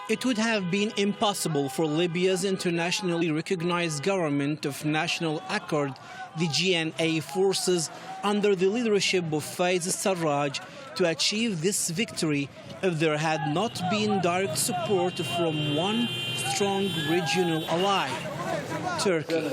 It would have been impossible for Libya's internationally recognized government of National Accord, the GNA forces under the leadership of Faiz Sarraj, to achieve this victory if there had not been direct support from one strong regional ally, Turkey.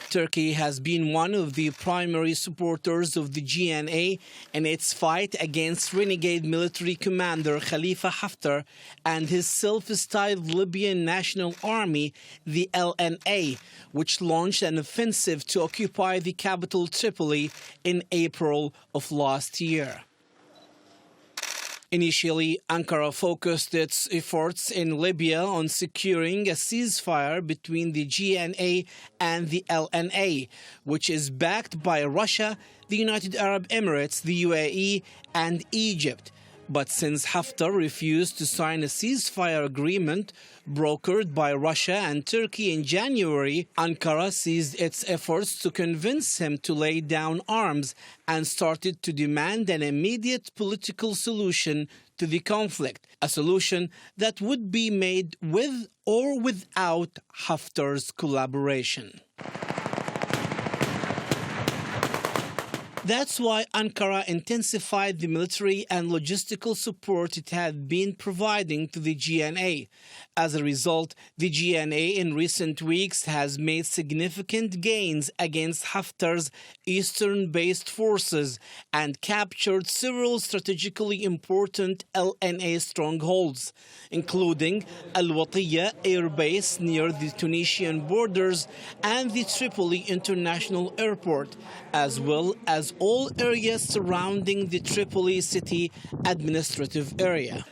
Turkey has been one of the primary supporters of the GNA in its fight against renegade military commander Khalifa Haftar and his self-styled Libyan National Army, the LNA, which launched an offensive to occupy the capital Tripoli in April of last year. Initially, Ankara focused its efforts in Libya on securing a ceasefire between the GNA and the LNA, which is backed by Russia, the United Arab Emirates, the UAE, and Egypt. But since Haftar refused to sign a ceasefire agreement brokered by Russia and Turkey in January, Ankara ceased its efforts to convince him to lay down arms and started to demand an immediate political solution to the conflict, a solution that would be made with or without Haftar's collaboration. That's why Ankara intensified the military and logistical support it had been providing to the GNA. As a result, the GNA in recent weeks has made significant gains against Haftar's eastern-based forces and captured several strategically important LNA strongholds, including Al-Watiya Air Base near the Tunisian borders and the Tripoli International Airport, as well as all areas surrounding the Tripoli city administrative area.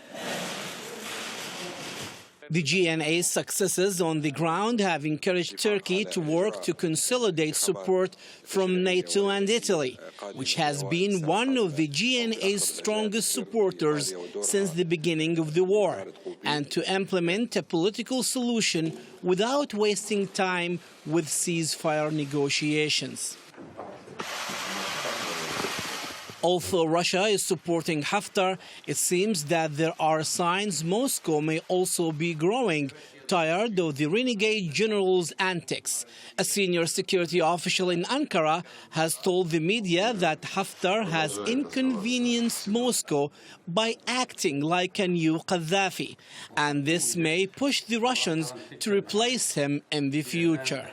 The GNA's successes on the ground have encouraged Turkey to work to consolidate support from NATO and Italy, which has been one of the GNA's strongest supporters since the beginning of the war, and to implement a political solution without wasting time with ceasefire negotiations. Although Russia is supporting Haftar, it seems that there are signs Moscow may also be growing tired of the renegade general's antics. A senior security official in Ankara has told the media that Haftar has inconvenienced Moscow by acting like a new Gaddafi, and this may push the Russians to replace him in the future.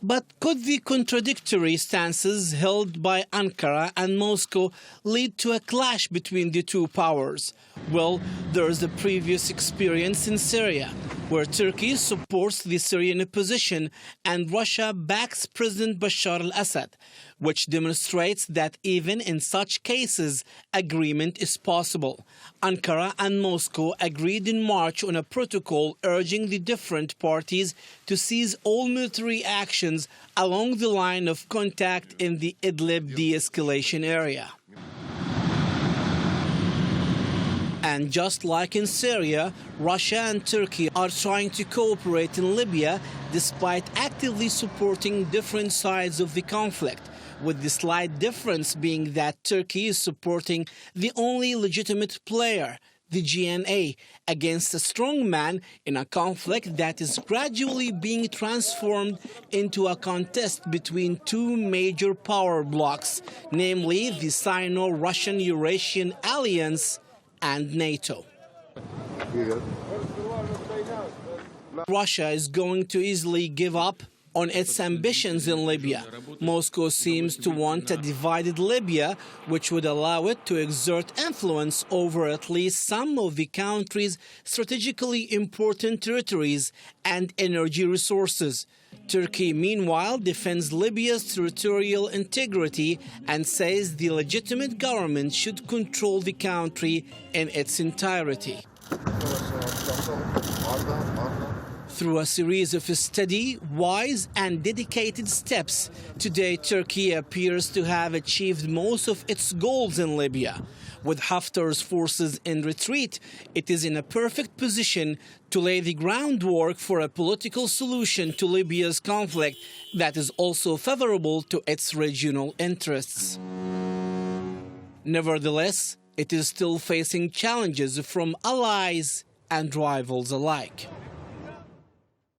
But could the contradictory stances held by Ankara and Moscow lead to a clash between the two powers? Well, there is a previous experience in Syria, where Turkey supports the Syrian opposition and Russia backs President Bashar al-Assad, which demonstrates that even in such cases, agreement is possible. Ankara and Moscow agreed in March on a protocol urging the different parties to cease all military actions along the line of contact in the Idlib de-escalation area. And just like in Syria, Russia and Turkey are trying to cooperate in Libya despite actively supporting different sides of the conflict, with the slight difference being that Turkey is supporting the only legitimate player, the GNA, against a strong man in a conflict that is gradually being transformed into a contest between two major power blocs, namely the Sino-Russian Eurasian Alliance and NATO. Russia is going to easily give up on its ambitions in Libya. Moscow seems to want a divided Libya, which would allow it to exert influence over at least some of the country's strategically important territories and energy resources. Turkey, meanwhile, defends Libya's territorial integrity and says the legitimate government should control the country in its entirety. Through a series of steady, wise and dedicated steps, today Turkey appears to have achieved most of its goals in Libya. With Haftar's forces in retreat, it is in a perfect position to lay the groundwork for a political solution to Libya's conflict that is also favorable to its regional interests. Nevertheless, it is still facing challenges from allies and rivals alike.